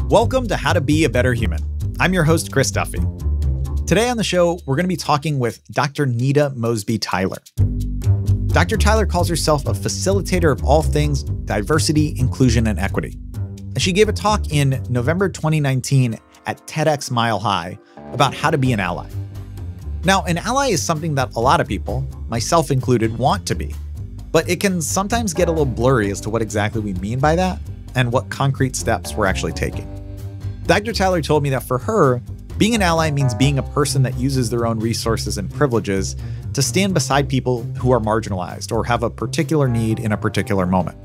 Welcome to How to Be a Better Human. I'm your host, Chris Duffy. Today on the show, we're going to be talking with Dr. Nita MosbyTyler. Dr. Tyler calls herself a facilitator of all things diversity, inclusion, and equity. And she gave a talk in November 2019 at TEDx Mile High about how to be an ally. Now, an ally is something that a lot of people, myself included, want to be. But it can sometimes get a little blurry as to what exactly we mean by that and what concrete steps we're actually taking. Dr. Tyler told me that for her, being an ally means being a person that uses their own resources and privileges to stand beside people who are marginalized or have a particular need in a particular moment.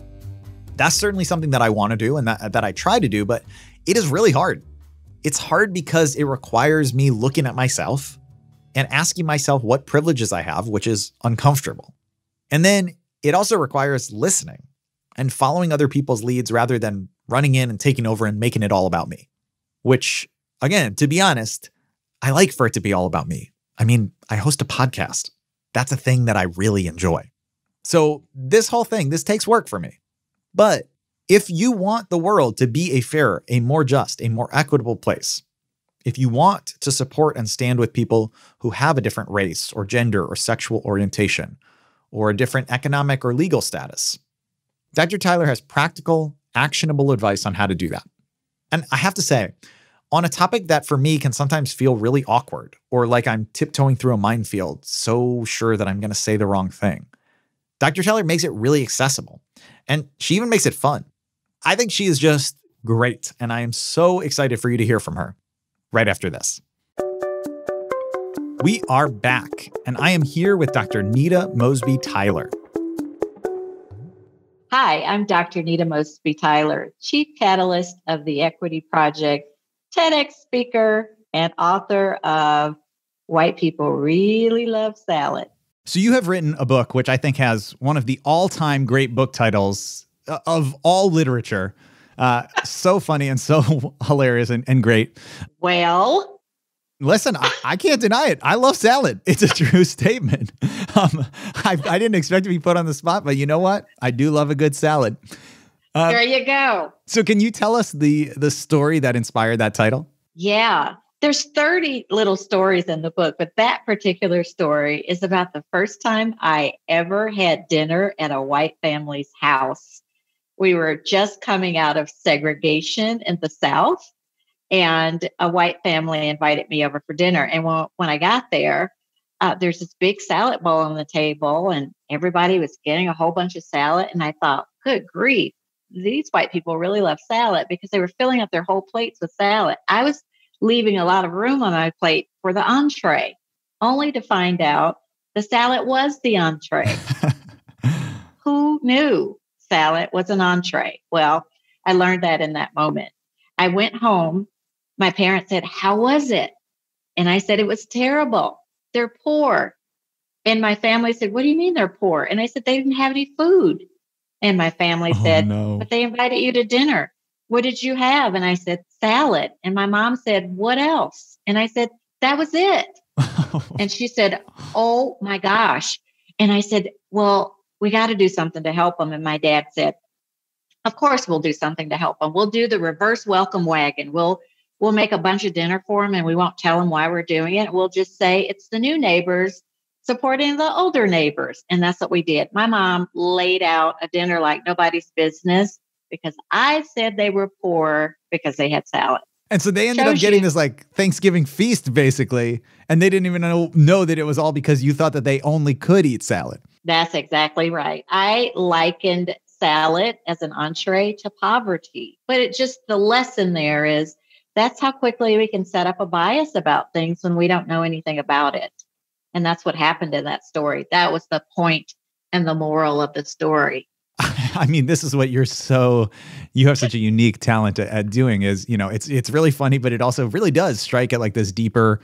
That's certainly something that I want to do and that I try to do, but it is really hard. It's hard because it requires me looking at myself and asking myself what privileges I have, which is uncomfortable. And then it also requires listening and following other people's leads rather than running in and taking over and making it all about me. Which, again, to be honest, I like for it to be all about me. I mean, I host a podcast. That's a thing that I really enjoy. So this whole thing, this takes work for me. But if you want the world to be a fairer, a more just, a more equitable place, if you want to support and stand with people who have a different race or gender or sexual orientation or a different economic or legal status, Dr. Tyler has practical, actionable advice on how to do that. And I have to say, on a topic that for me can sometimes feel really awkward or like I'm tiptoeing through a minefield, so sure that I'm going to say the wrong thing, Dr. Tyler makes it really accessible. And she even makes it fun. I think she is just great. And I am so excited for you to hear from her right after this. We are back, and I am here with Dr. Nita MosbyTyler. Hi, I'm Dr. Nita MosbyTyler, Chief Catalyst of the Equity Project, TEDx speaker, and author of White People Really Love Salad. So you have written a book, which I think has one of the all-time great book titles of all literature. So funny and so hilarious and great. Well, listen, I can't deny it. I love salad. It's a true statement. I didn't expect to be put on the spot, but you know what? I do love a good salad. There you go. So can you tell us the story that inspired that title? Yeah. There's 30 little stories in the book, but that particular story is about the first time I ever had dinner at a white family's house. We were just coming out of segregation in the South, and a white family invited me over for dinner. And when I got there, there's this big salad bowl on the table, and everybody was getting a whole bunch of salad. And I thought, good grief, these white people really love salad, because they were filling up their whole plates with salad. I was leaving a lot of room on my plate for the entree, only to find out the salad was the entree. Who knew salad was an entree? Well, I learned that in that moment. I went home. My parents said, "How was it?" And I said, "It was terrible. They're poor." And my family said, "What do you mean they're poor?" And I said, "They didn't have any food." And my family said, no. "But they invited you to dinner. What did you have?" And I said, "Salad." And my mom said, "What else?" And I said, "That was it." And she said, "Oh my gosh." And I said, "Well, we got to do something to help them." And my dad said, "Of course we'll do something to help them. We'll do the reverse welcome wagon. We'll make a bunch of dinner for them, and we won't tell them why we're doing it. We'll just say it's the new neighbors supporting the older neighbors." And that's what we did. My mom laid out a dinner like nobody's business, because I said they were poor because they had salad. And so they ended up getting this like Thanksgiving feast, basically, and they didn't even know that it was all because you thought that they only could eat salad. That's exactly right. I likened salad as an entree to poverty, but the lesson there is that's how quickly we can set up a bias about things when we don't know anything about it. And that's what happened in that story. That was the point and the moral of the story. I mean, this is what you have such a unique talent at doing is, it's really funny, but it also really does strike at like this deeper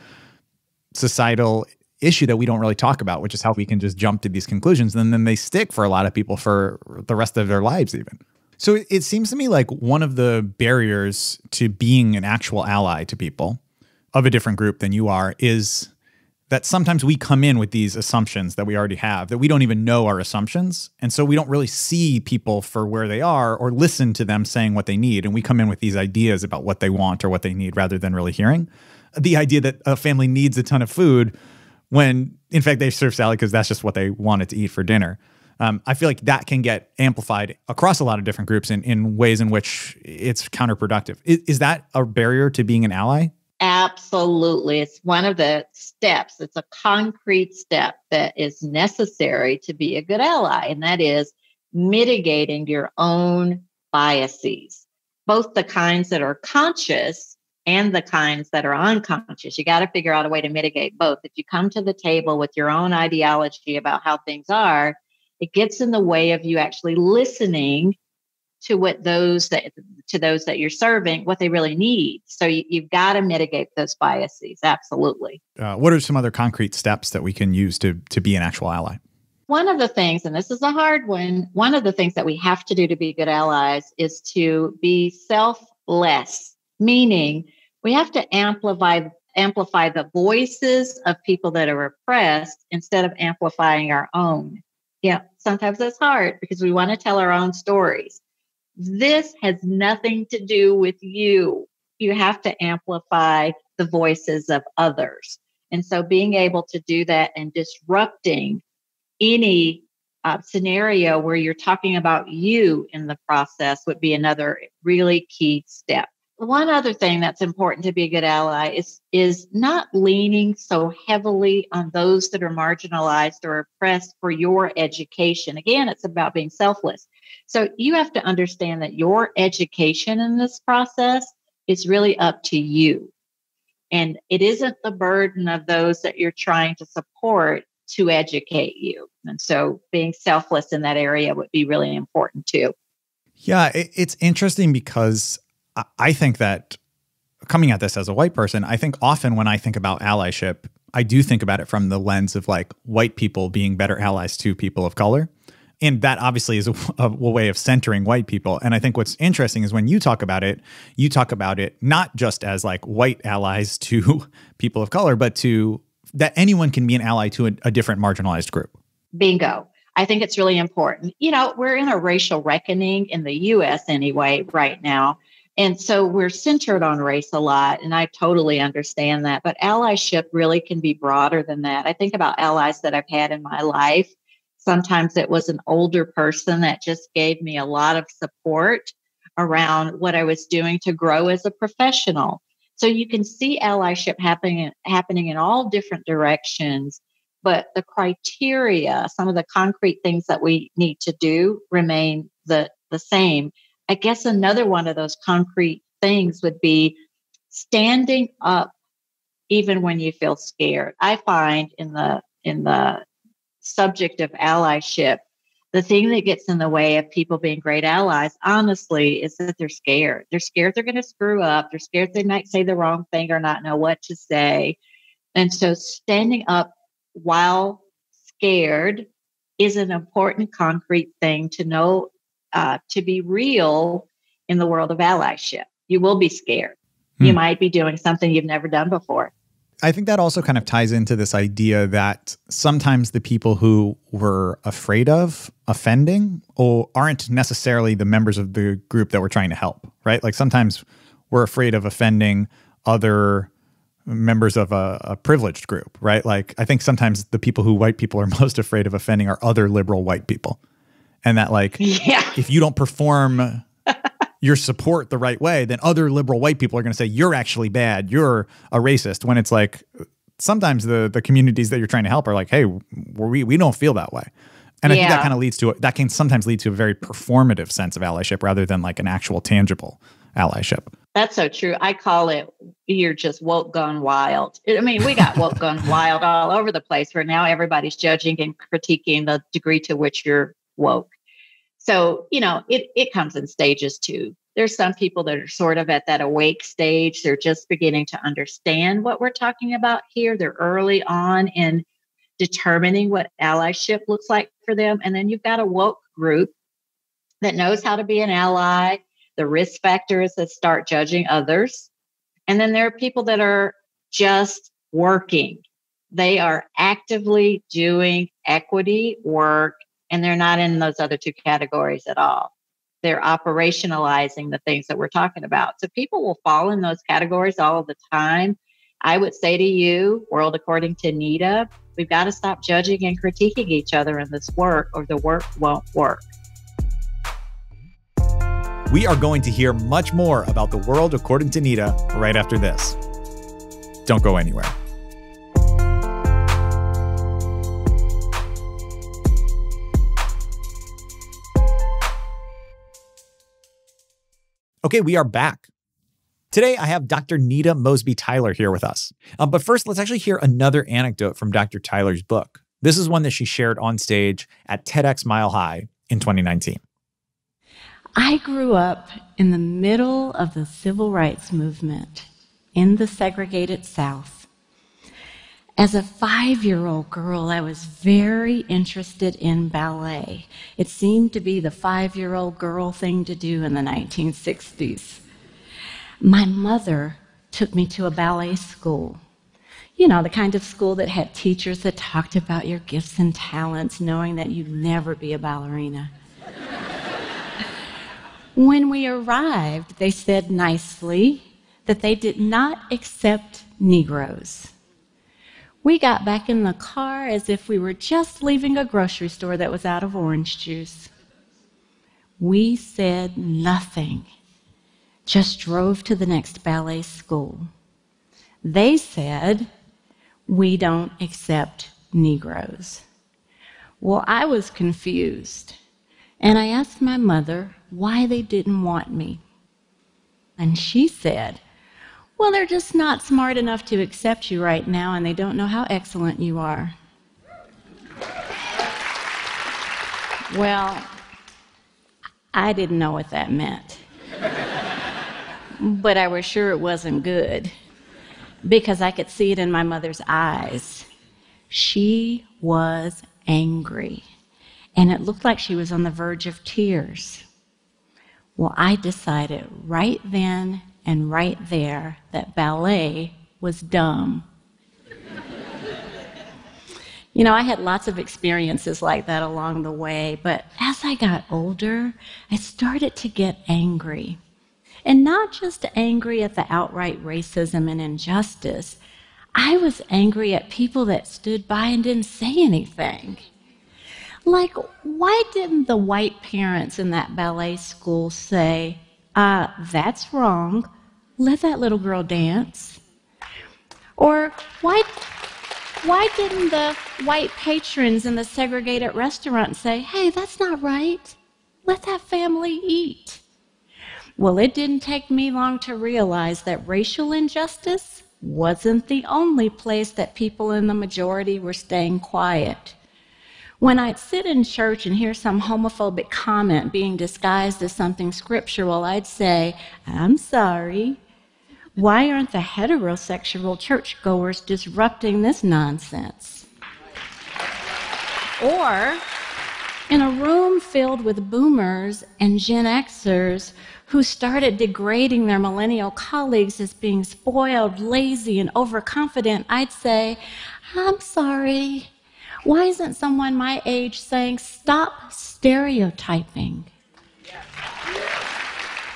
societal issue that we don't really talk about, which is how we can just jump to these conclusions. And then they stick for a lot of people for the rest of their lives even. So it seems to me like one of the barriers to being an actual ally to people of a different group than you are is that sometimes we come in with these assumptions that we already have, that we don't even know our assumptions. And so we don't really see people for where they are or listen to them saying what they need. And we come in with these ideas about what they want or what they need rather than really hearing. The idea that a family needs a ton of food when, in fact, they serve salad because that's just what they wanted to eat for dinner. I feel like that can get amplified across a lot of different groups in ways in which it's counterproductive. Is that a barrier to being an ally? Absolutely. It's one of the steps. It's a concrete step that is necessary to be a good ally. And that is mitigating your own biases, both the kinds that are conscious and the kinds that are unconscious. You got to figure out a way to mitigate both. If you come to the table with your own ideology about how things are, it gets in the way of you actually listening to those that you're serving, what they really need. So you've got to mitigate those biases. Absolutely. What are some other concrete steps that we can use to be an actual ally? One of the things, and this is a hard one of the things that we have to do to be good allies is to be selfless, meaning we have to amplify the voices of people that are oppressed instead of amplifying our own. Yeah, sometimes that's hard because we want to tell our own stories. This has nothing to do with you. You have to amplify the voices of others. And so being able to do that and disrupting any scenario where you're talking about you in the process would be another really key step. One other thing that's important to be a good ally is not leaning so heavily on those that are marginalized or oppressed for your education. Again, it's about being selfless. So you have to understand that your education in this process is really up to you. And it isn't the burden of those that you're trying to support to educate you. And so being selfless in that area would be really important too. Yeah, it's interesting because I think that coming at this as a white person, I think often when I think about allyship, I do think about it from the lens of like white people being better allies to people of color. And that obviously is a way of centering white people. And I think what's interesting is when you talk about it not just as like white allies to people of color, but to that anyone can be an ally to a different marginalized group. Bingo. I think it's really important. You know, we're in a racial reckoning in the US anyway right now. And so we're centered on race a lot, and I totally understand that. But allyship really can be broader than that. I think about allies that I've had in my life. Sometimes it was an older person that just gave me a lot of support around what I was doing to grow as a professional. So you can see allyship happening in all different directions, but the criteria, some of the concrete things that we need to do remain the same. I guess another one of those concrete things would be standing up even when you feel scared. I find in the subject of allyship, the thing that gets in the way of people being great allies, honestly, is that they're scared. They're scared they're going to screw up. They're scared they might say the wrong thing or not know what to say. And so standing up while scared is an important concrete thing to know, to be real in the world of allyship. You will be scared. You might be doing something you've never done before. I think that also kind of ties into this idea that sometimes the people who we're afraid of offending aren't necessarily the members of the group that we're trying to help, right? Like sometimes we're afraid of offending other members of a privileged group, right? Like I think sometimes the people who white people are most afraid of offending are other liberal white people. And that like, if you don't perform your support the right way, then other liberal white people are going to say, you're actually bad. You're a racist. When it's like, sometimes the communities that you're trying to help are like, hey, we don't feel that way. And I think that kind of that can sometimes lead to a very performative sense of allyship rather than like an actual tangible allyship. That's so true. I call it, you're just woke gone wild. I mean, we got woke gone wild all over the place where now everybody's judging and critiquing the degree to which you're woke. So, you know, it comes in stages too. There's some people that are sort of at that awake stage. They're just beginning to understand what we're talking about here. They're early on in determining what allyship looks like for them. And then you've got a woke group that knows how to be an ally. The risk factor is to start judging others. And then there are people that are just working. They are actively doing equity work, and they're not in those other two categories at all. They're operationalizing the things that we're talking about. So people will fall in those categories all the time. I would say to you, world according to Nita, we've got to stop judging and critiquing each other in this work, or the work won't work. We are going to hear much more about the world according to Nita right after this. Don't go anywhere. Okay, we are back. Today, I have Dr. Nita MosbyTyler here with us. But first, let's actually hear another anecdote from Dr. Tyler's book. This is one that she shared on stage at TEDx Mile High in 2019. I grew up in the middle of the civil rights movement in the segregated South. As a 5-year-old girl, I was very interested in ballet. It seemed to be the 5-year-old girl thing to do in the 1960s. My mother took me to a ballet school. You know, the kind of school that had teachers that talked about your gifts and talents, knowing that you'd never be a ballerina. When we arrived, they said nicely that they did not accept Negroes. We got back in the car as if we were just leaving a grocery store that was out of orange juice. We said nothing, just drove to the next ballet school. They said, "We don't accept Negroes." Well, I was confused, and I asked my mother why they didn't want me. And she said, "Well, they're just not smart enough to accept you right now, and they don't know how excellent you are." Well, I didn't know what that meant. But I was sure it wasn't good, because I could see it in my mother's eyes. She was angry, and it looked like she was on the verge of tears. Well, I decided right then and right there that ballet was dumb. You know, I had lots of experiences like that along the way, but as I got older, I started to get angry. And not just angry at the outright racism and injustice. I was angry at people that stood by and didn't say anything. Like, why didn't the white parents in that ballet school say, "That's wrong, let that little girl dance"? Or why didn't the white patrons in the segregated restaurant say, "Hey, that's not right, let that family eat"? Well, it didn't take me long to realize that racial injustice wasn't the only place that people in the majority were staying quiet. When I'd sit in church and hear some homophobic comment being disguised as something scriptural, I'd say, "I'm sorry. Why aren't the heterosexual churchgoers disrupting this nonsense?" Or, in a room filled with boomers and Gen Xers who started degrading their millennial colleagues as being spoiled, lazy, and overconfident, I'd say, "I'm sorry. Why isn't someone my age saying, 'Stop stereotyping'?"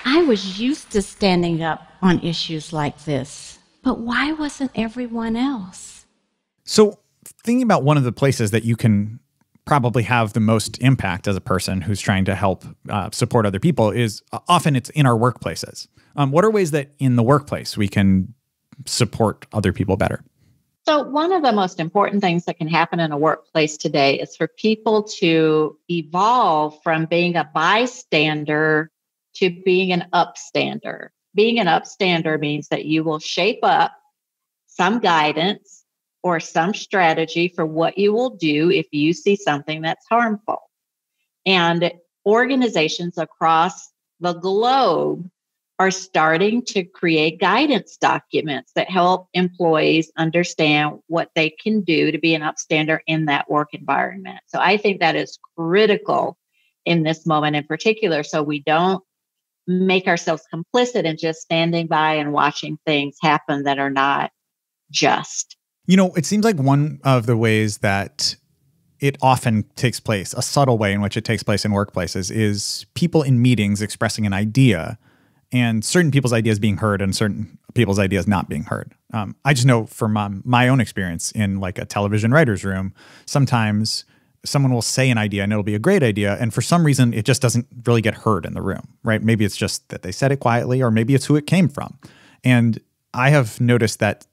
I was used to standing up on issues like this, but why wasn't everyone else? So thinking about one of the places that you can probably have the most impact as a person who's trying to help support other people is often it's in our workplaces. What are ways that in the workplace we can support other people better? So one of the most important things that can happen in a workplace today is for people to evolve from being a bystander to being an upstander. Being an upstander means that you will shape up some guidance or some strategy for what you will do if you see something that's harmful. And organizations across the globe are starting to create guidance documents that help employees understand what they can do to be an upstander in that work environment. So I think that is critical in this moment in particular, so we don't make ourselves complicit in just standing by and watching things happen that are not just. It seems like one of the ways that it often takes place, a subtle way in which it takes place in workplaces, is people in meetings expressing an idea and certain people's ideas being heard and certain people's ideas not being heard. I just know from my own experience in like a television writer's room, sometimes someone will say an idea and it'll be a great idea. And for some reason, it just doesn't really get heard in the room, right? Maybe it's just that they said it quietly, or maybe it's who it came from. And I have noticed that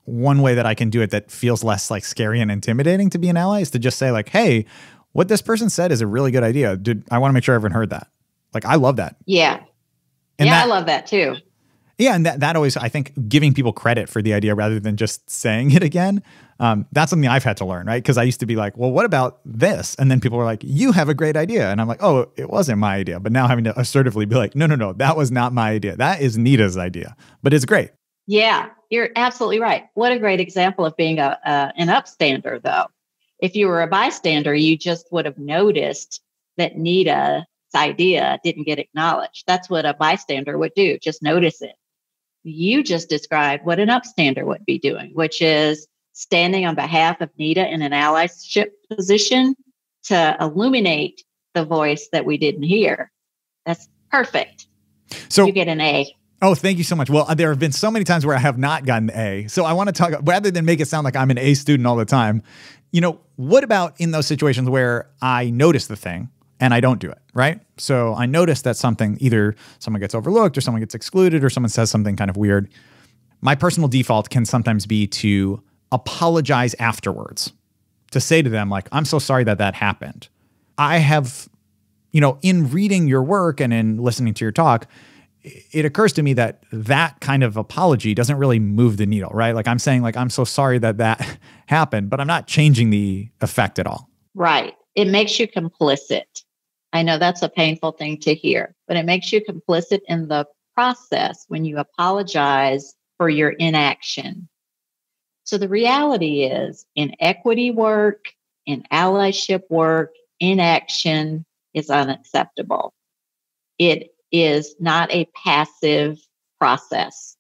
one way that I can do it that feels less like scary and intimidating to be an ally is to just say like, hey, what this person said is a really good idea. I want to make sure everyone heard that. Like, I love that. Yeah. And I love that too. Yeah. And that always, I think, giving people credit for the idea rather than just saying it again. That's something I've had to learn, right? Because I used to be like, well, what about this? And then people were like, you have a great idea. And I'm like, oh, it wasn't my idea. But now having to assertively be like, no, that was not my idea. That is Nita's idea, but it's great. Yeah, you're absolutely right. What a great example of being an upstander, though. If you were a bystander, you just would have noticed that Nita's idea didn't get acknowledged. That's what a bystander would do, just notice it. You just described what an upstander would be doing, which is standing on behalf of Nita in an allyship position to illuminate the voice that we didn't hear. That's perfect. So you get an A. Oh, thank you so much. Well, there have been so many times where I have not gotten an A. So I want to talk, rather than make it sound like I'm an A student all the time, what about in those situations where I notice the thing and I don't do it, right? So I notice that either someone gets overlooked or someone gets excluded or someone says something kind of weird. My personal default can sometimes be to apologize afterwards, to say to them, like, I'm so sorry that happened. I have, in reading your work and in listening to your talk, it occurs to me that kind of apology doesn't really move the needle, right? Like I'm saying, like, I'm so sorry that happened, but I'm not changing the effect at all. Right. It makes you complicit. I know that's a painful thing to hear, but it makes you complicit in the process when you apologize for your inaction. So the reality is, in equity work, in allyship work, inaction is unacceptable. It is not a passive process.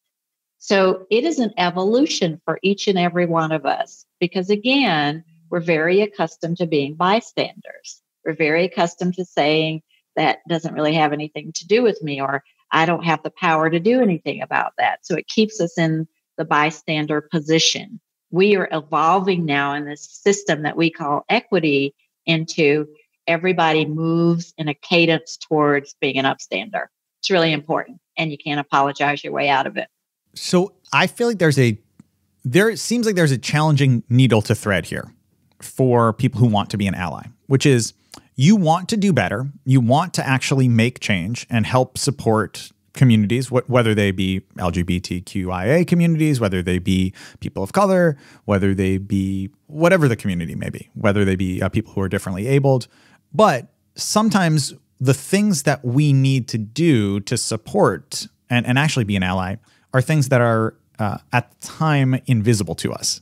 So it is an evolution for each and every one of us, because again, we're very accustomed to being bystanders. We're very accustomed to saying that doesn't really have anything to do with me, or I don't have the power to do anything about that. So it keeps us in the bystander position. We are evolving now in this system that we call equity into everybody moves in a cadence towards being an upstander. It's really important, and you can't apologize your way out of it. So I feel like it seems like there's a challenging needle to thread here for people who want to be an ally, which is you want to do better. You want to actually make change and help support communities, whether they be LGBTQIA communities, whether they be people of color, whether they be whatever the community may be, whether they be people who are differently abled. But sometimes the things that we need to do to support and actually be an ally are things that are at the time invisible to us.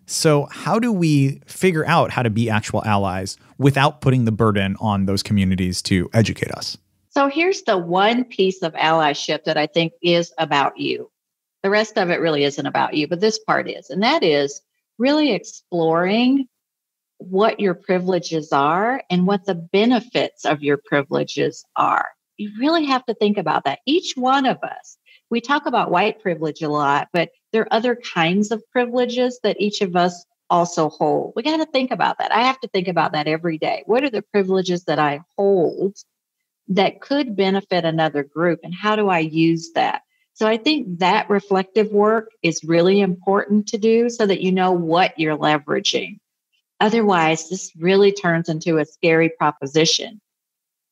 So how do we figure out how to be actual allies without putting the burden on those communities to educate us? So here's the one piece of allyship that I think is about you. The rest of it really isn't about you, but this part is. And that is really exploring what your privileges are and what the benefits of your privileges are. You really have to think about that. Each one of us, we talk about white privilege a lot, but there are other kinds of privileges that each of us also hold. We got to think about that. I have to think about that every day. What are the privileges that I hold that could benefit another group, and how do I use that? So I think that reflective work is really important to do so that you know what you're leveraging. Otherwise, this really turns into a scary proposition.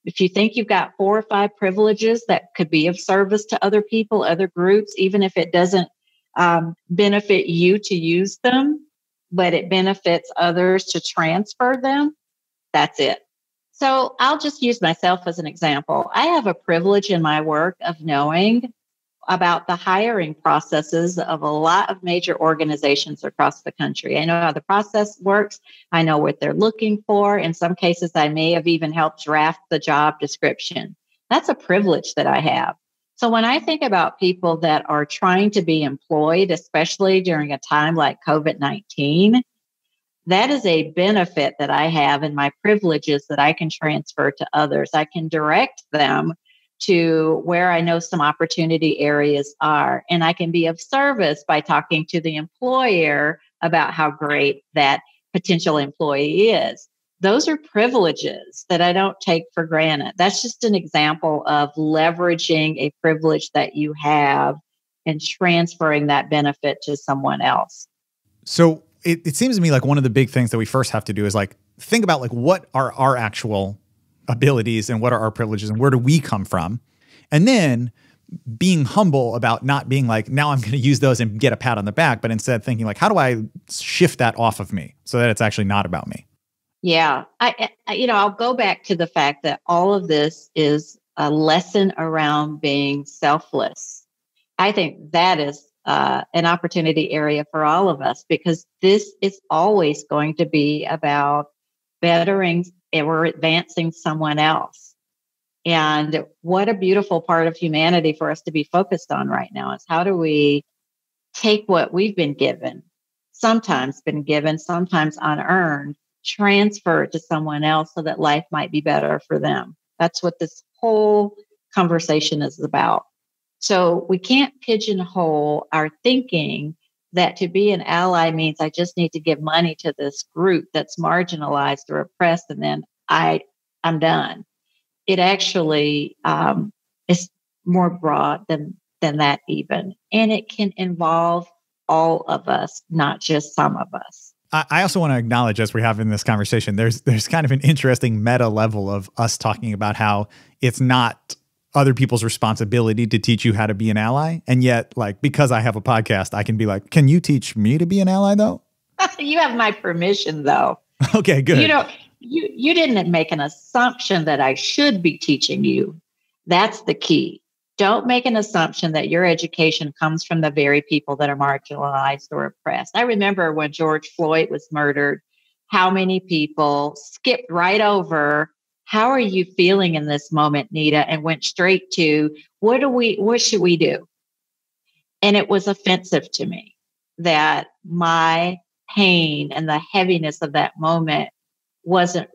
If you think you've got 4 or 5 privileges that could be of service to other people, other groups, even if it doesn't benefit you to use them, but it benefits others to transfer them, that's it. So I'll just use myself as an example. I have a privilege in my work of knowing about the hiring processes of a lot of major organizations across the country. I know how the process works. I know what they're looking for. In some cases, I may have even helped draft the job description. That's a privilege that I have. So when I think about people that are trying to be employed, especially during a time like COVID-19, that is a benefit that I have in my privileges that I can transfer to others. I can direct them to where I know some opportunity areas are, and I can be of service by talking to the employer about how great that potential employee is. Those are privileges that I don't take for granted. That's just an example of leveraging a privilege that you have and transferring that benefit to someone else. So it seems to me like one of the big things that we first have to do is like think about like what are our actual abilities and what are our privileges and where do we come from? And then being humble about not being like, now I'm going to use those and get a pat on the back, but instead thinking like, how do I shift that off of me so that it's actually not about me? Yeah. I'll go back to the fact that all of this is a lesson around being selfless. I think that is an opportunity area for all of us, because this is always going to be about bettering or advancing someone else. And what a beautiful part of humanity for us to be focused on right now is how do we take what we've been given, sometimes unearned, transfer it to someone else so that life might be better for them. That's what this whole conversation is about. So we can't pigeonhole our thinking that to be an ally means I just need to give money to this group that's marginalized or oppressed, and then I'm done. It actually is more broad than that even. And it can involve all of us, not just some of us. I also want to acknowledge, as we're having this conversation, there's kind of an interesting meta level of us talking about how it's not other people's responsibility to teach you how to be an ally. And yet, like, because I have a podcast, I can be like, can you teach me to be an ally though? You have my permission though. Okay, good. You didn't make an assumption that I should be teaching you. That's the key. Don't make an assumption that your education comes from the very people that are marginalized or oppressed. I remember when George Floyd was murdered, how many people skipped right over, how are you feeling in this moment, Nita? And went straight to, what should we do? And it was offensive to me that my pain and the heaviness of that moment wasn't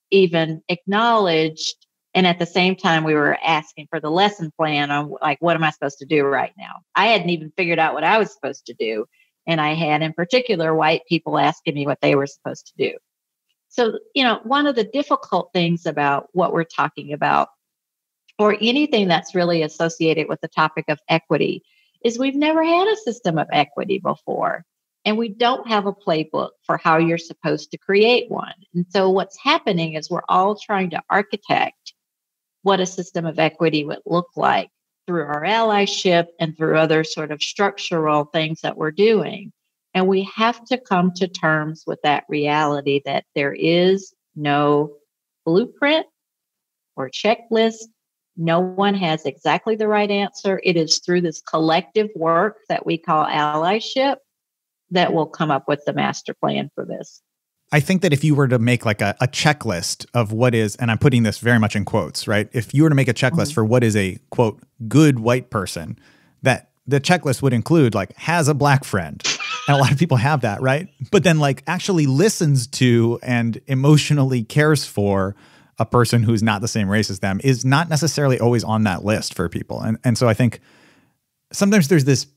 even acknowledged. And at the same time, we were asking for the lesson plan on like, what am I supposed to do right now? I hadn't even figured out what I was supposed to do. And I had, in particular, white people asking me what they were supposed to do. So, one of the difficult things about what we're talking about, or anything that's really associated with the topic of equity, is we've never had a system of equity before. And we don't have a playbook for how you're supposed to create one. And so what's happening is we're all trying to architect what a system of equity would look like through our allyship and through other sort of structural things that we're doing. And we have to come to terms with that reality that there is no blueprint or checklist. No one has exactly the right answer. It is through this collective work that we call allyship that will come up with the master plan for this. I think that if you were to make like a checklist of what is, and I'm putting this very much in quotes, right? If you were to make a checklist for what is a, quote, good white person, that the checklist would include like has a black friend. And a lot of people have that, right? But then like actually listens to and emotionally cares for a person who's not the same race as them is not necessarily always on that list for people. And so I think sometimes there's this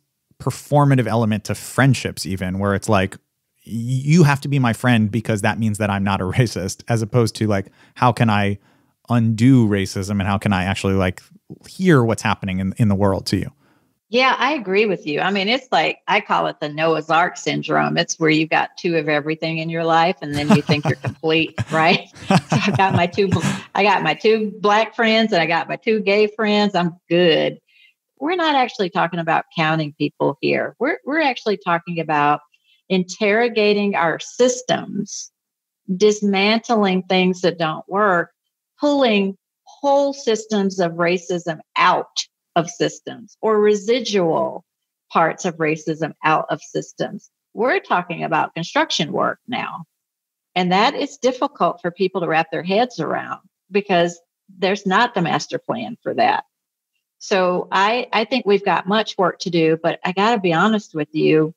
performative element to friendships even where it's like, you have to be my friend because that means that I'm not a racist, as opposed to like, how can I undo racism and how can I actually like hear what's happening in the world to you? Yeah, I agree with you. I mean, it's like, I call it the Noah's Ark Syndrome. It's where you've got two of everything in your life and then you think you're complete, right? So I got my two black friends and I got my two gay friends. I'm good. We're not actually talking about counting people here. We're actually talking about interrogating our systems, dismantling things that don't work, pulling whole systems of racism out of systems or residual parts of racism out of systems. We're talking about construction work now. And that is difficult for people to wrap their heads around because there's not the master plan for that. So I think we've got much work to do, but I got to be honest with you.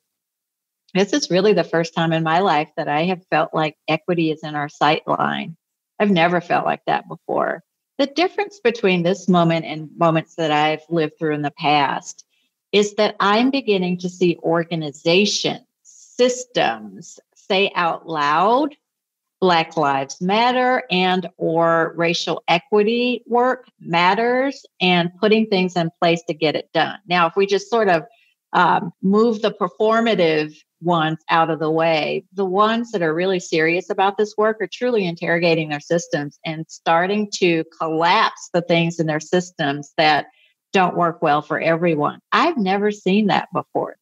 This is really the first time in my life that I have felt like equity is in our sight line. I've never felt like that before. The difference between this moment and moments that I've lived through in the past is that I'm beginning to see organizations, systems say out loud, Black Lives Matter and or racial equity work matters, and putting things in place to get it done. Now, if we just sort of move the performative ones out of the way, the ones that are really serious about this work are truly interrogating their systems and starting to collapse the things in their systems that don't work well for everyone. I've never seen that before.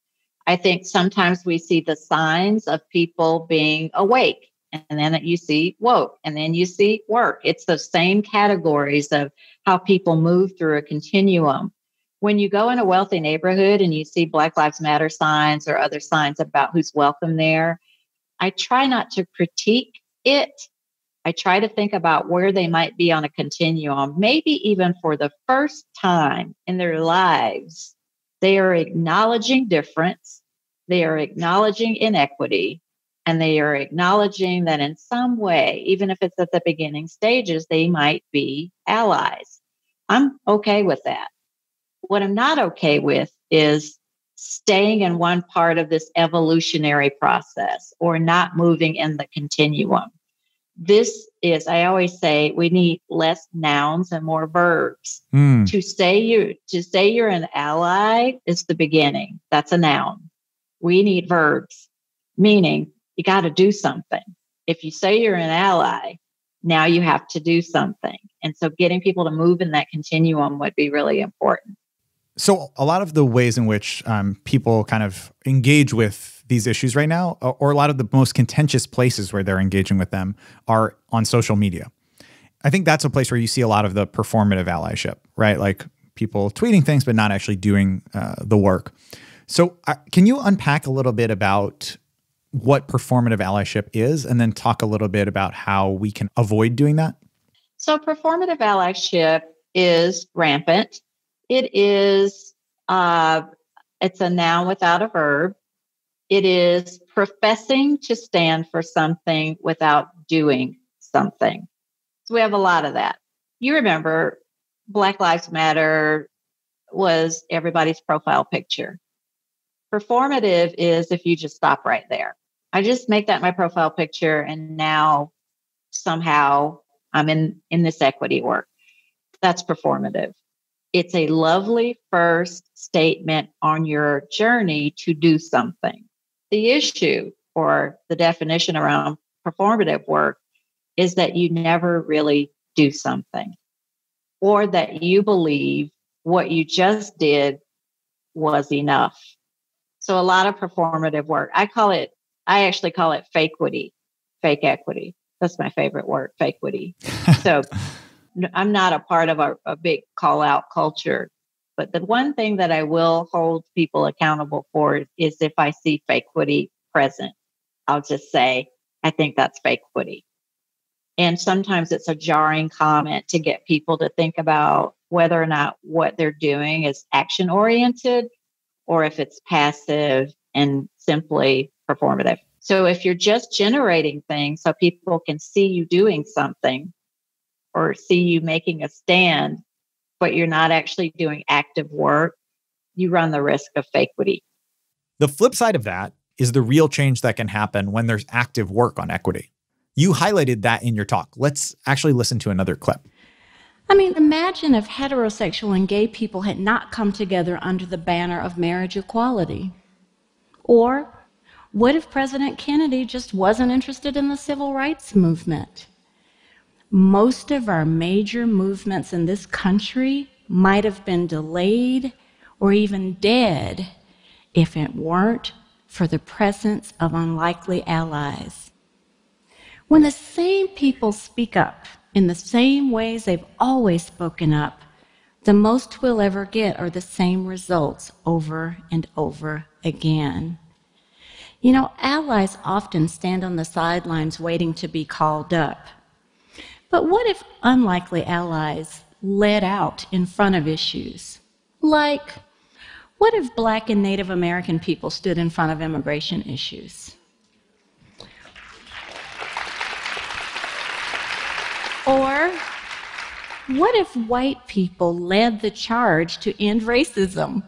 I think sometimes we see the signs of people being awake, and then you see woke, and then you see work. It's the same categories of how people move through a continuum. When you go in a wealthy neighborhood and you see Black Lives Matter signs or other signs about who's welcome there, I try not to critique it. I try to think about where they might be on a continuum. Maybe even for the first time in their lives, they are acknowledging difference, they are acknowledging inequity, and they are acknowledging that in some way, even if it's at the beginning stages, they might be allies. I'm okay with that. What I'm not okay with is staying in one part of this evolutionary process or not moving in the continuum. This is, I always say, we need less nouns and more verbs. To say you're an ally is the beginning. That's a noun. We need verbs, meaning you got to do something. If you say you're an ally, now you have to do something. And so getting people to move in that continuum would be really important. So a lot of the ways in which people kind of engage with these issues right now, or a lot of the most contentious places where they're engaging with them, are on social media. I think that's a place where you see a lot of the performative allyship, right? Like people tweeting things, but not actually doing the work. So can you unpack a little bit about what performative allyship is, and then talk a little bit about how we can avoid doing that? So performative allyship is rampant. It is, it's a noun without a verb. It is professing to stand for something without doing something. So we have a lot of that. You remember Black Lives Matter was everybody's profile picture. Performative is if you just stop right there. I just make that my profile picture, and now somehow I'm in this equity work. That's performative. It's a lovely first statement on your journey to do something. The issue or the definition around performative work is that you never really do something, or that you believe what you just did was enough. So a lot of performative work, I actually call it fakequity, fake equity. That's my favorite word, fakequity. So I'm not a part of a big call out culture, but the one thing that I will hold people accountable for is if I see fakequity present, I'll just say, I think that's fakequity. And sometimes it's a jarring comment to get people to think about whether or not what they're doing is action oriented or if it's passive and simply performative. So if you're just generating things so people can see you doing something or see you making a stand, but you're not actually doing active work, you run the risk of fakequity. The flip side of that is the real change that can happen when there's active work on equity. You highlighted that in your talk. Let's actually listen to another clip. I mean, imagine if heterosexual and gay people had not come together under the banner of marriage equality. Or what if President Kennedy just wasn't interested in the civil rights movement? Most of our major movements in this country might have been delayed or even dead if it weren't for the presence of unlikely allies. When the same people speak up in the same ways they've always spoken up, the most we'll ever get are the same results over and over again. You know, allies often stand on the sidelines waiting to be called up. But what if unlikely allies led out in front of issues? Like, what if Black and Native American people stood in front of immigration issues? Or what if white people led the charge to end racism?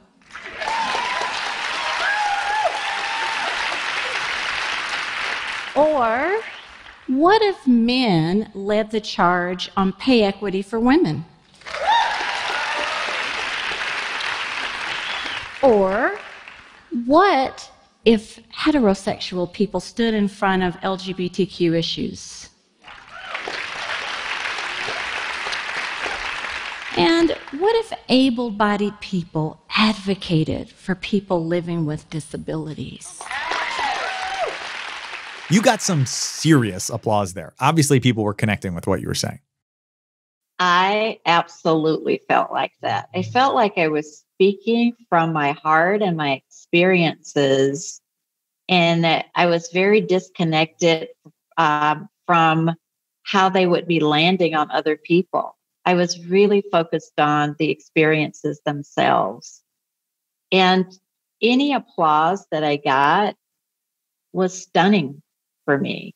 Or what if men led the charge on pay equity for women? Or what if heterosexual people stood in front of LGBTQ issues? And what if able-bodied people advocated for people living with disabilities? You got some serious applause there. Obviously, people were connecting with what you were saying. I absolutely felt like that. I felt like I was speaking from my heart and my experiences, and that I was very disconnected from how they would be landing on other people. I was really focused on the experiences themselves. And any applause that I got was stunning for me.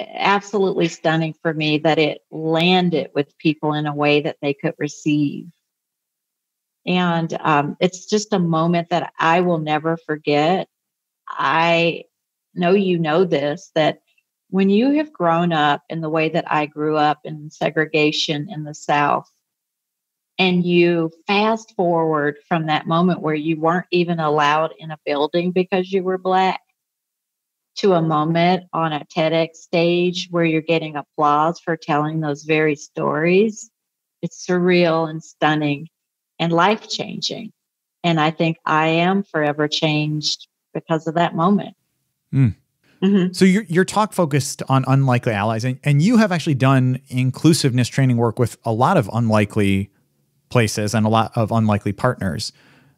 Absolutely stunning for me that it landed with people in a way that they could receive. And it's just a moment that I will never forget. I know you know this, that when you have grown up in the way that I grew up in segregation in the South, and you fast forward from that moment where you weren't even allowed in a building because you were Black, to a moment on a TEDx stage where you're getting applause for telling those very stories, it's surreal and stunning and life-changing. And I think I am forever changed because of that moment. Mm. Mm-hmm. So your talk focused on unlikely allies, and you have actually done inclusiveness training work with a lot of unlikely places and a lot of unlikely partners.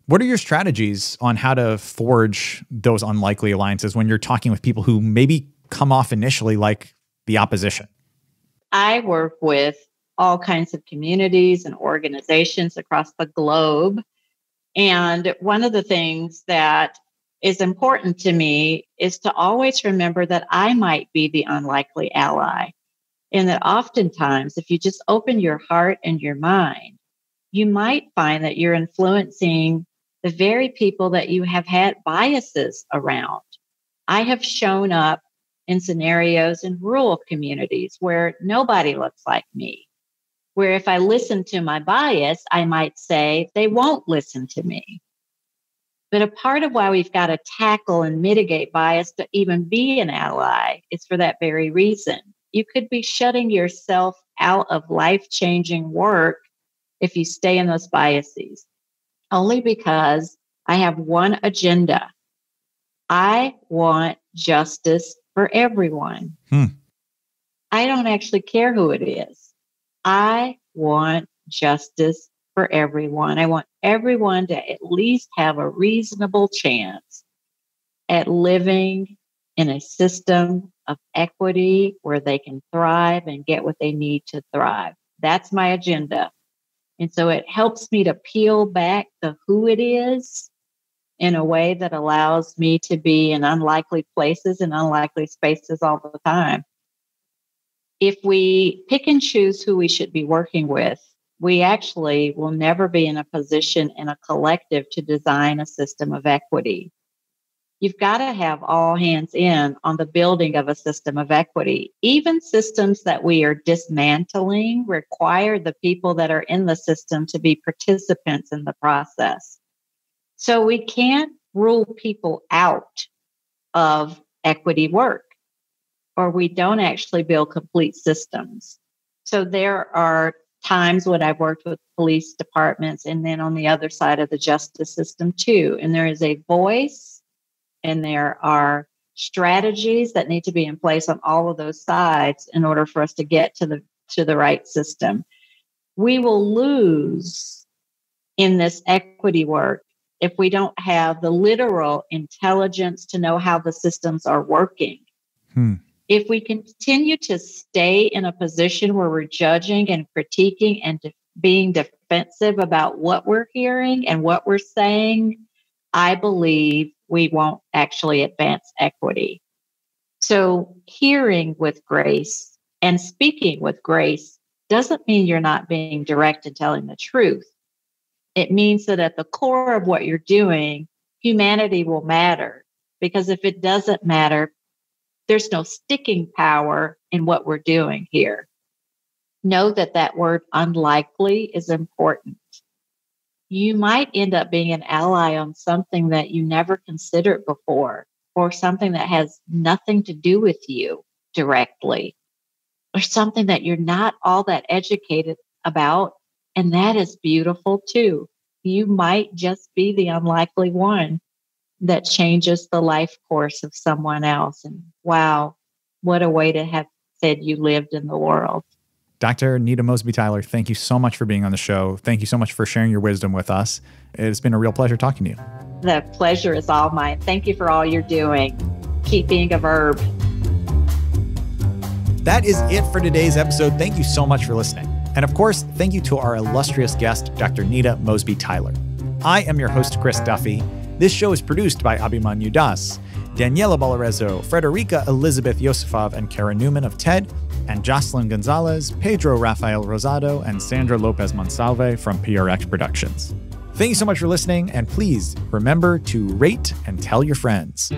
What are your strategies on how to forge those unlikely alliances when you're talking with people who maybe come off initially like the opposition? I work with all kinds of communities and organizations across the globe. And one of the things that is important to me is to always remember that I might be the unlikely ally. And that oftentimes, if you just open your heart and your mind, you might find that you're influencing the very people that you have had biases around. I have shown up in scenarios in rural communities where nobody looks like me, where if I listen to my bias, I might say they won't listen to me. But a part of why we've got to tackle and mitigate bias to even be an ally is for that very reason. You could be shutting yourself out of life-changing work if you stay in those biases. Only because I have one agenda. I want justice for everyone. I don't actually care who it is. I want justice for everyone. I want everyone to at least have a reasonable chance at living in a system of equity where they can thrive and get what they need to thrive. That's my agenda. And so it helps me to peel back the who it is in a way that allows me to be in unlikely places and unlikely spaces all the time. If we pick and choose who we should be working with, we actually will never be in a position in a collective to design a system of equity. You've got to have all hands in on the building of a system of equity. Even systems that we are dismantling require the people that are in the system to be participants in the process. So we can't rule people out of equity work, or we don't actually build complete systems. So there are times when I've worked with police departments and then on the other side of the justice system too. And there is a voice and there are strategies that need to be in place on all of those sides in order for us to get to the right system. We will lose in this equity work if we don't have the literal intelligence to know how the systems are working. If we continue to stay in a position where we're judging and critiquing and being defensive about what we're hearing and what we're saying, I believe we won't actually advance equity. So hearing with grace and speaking with grace doesn't mean you're not being direct and telling the truth. It means that at the core of what you're doing, humanity will matter. Because if it doesn't matter, there's no sticking power in what we're doing here. Know that that word unlikely is important. You might end up being an ally on something that you never considered before, or something that has nothing to do with you directly, or something that you're not all that educated about. And that is beautiful too. You might just be the unlikely one that changes the life course of someone else. And wow, what a way to have said you lived in the world. Dr. Nita MosbyTyler, thank you so much for being on the show. Thank you so much for sharing your wisdom with us. It's been a real pleasure talking to you. The pleasure is all mine. Thank you for all you're doing. Keep being a verb. That is it for today's episode. Thank you so much for listening. And of course, thank you to our illustrious guest, Dr. Nita MosbyTyler. I am your host, Chris Duffy. This show is produced by Abhimanyu Das, Daniela Balarezo, Frederica Elizabeth Yosifov, and Kara Newman of TED, and Jocelyn Gonzalez, Pedro Rafael Rosado, and Sandra Lopez Monsalve from PRX Productions. Thank you so much for listening, and please remember to rate and tell your friends.